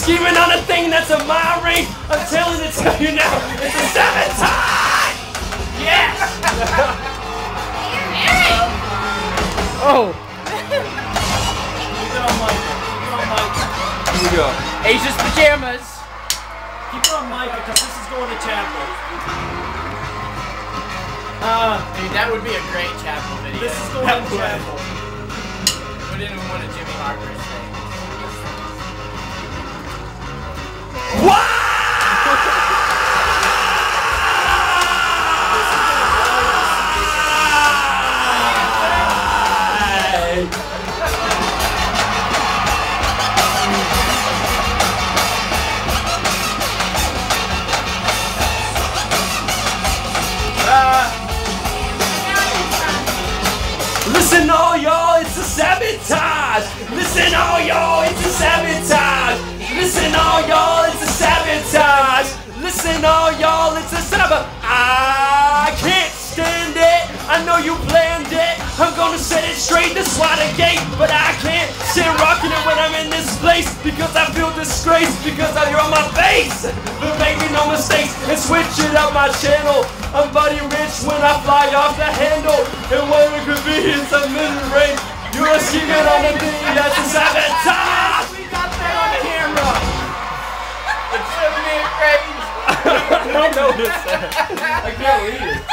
scheming on a thing that's a my range. I'm telling it to you now. It's a sabotage. Yes. Oh. Keep it on mic. Keep it on mic. Here we go. Asia's pajamas. Keep it on mic because this is going to chapel. Dude, that would be a great chapel video. This is going to chapel. We didn't even want a Jimmy Harper's thing. What? Listen all y'all, it's a sabotage. Listen all y'all, it's a sabotage. Listen all y'all, it's a sabotage. Listen all y'all, it's a sabotage. I can't stand it. I know you planned it. I'm gonna set it straight to swat a gate, but I can't sit rocking it when I'm in this place because I feel disgraced because you're on my face. But make me no mistakes and switch it up my channel. I'm Buddy Rich when I fly off the handle, and what it could be is a mid-range. You're scheming on the thing that's a sabotage. We got that on camera. It's 7 minute range. I don't know this. I can't read it.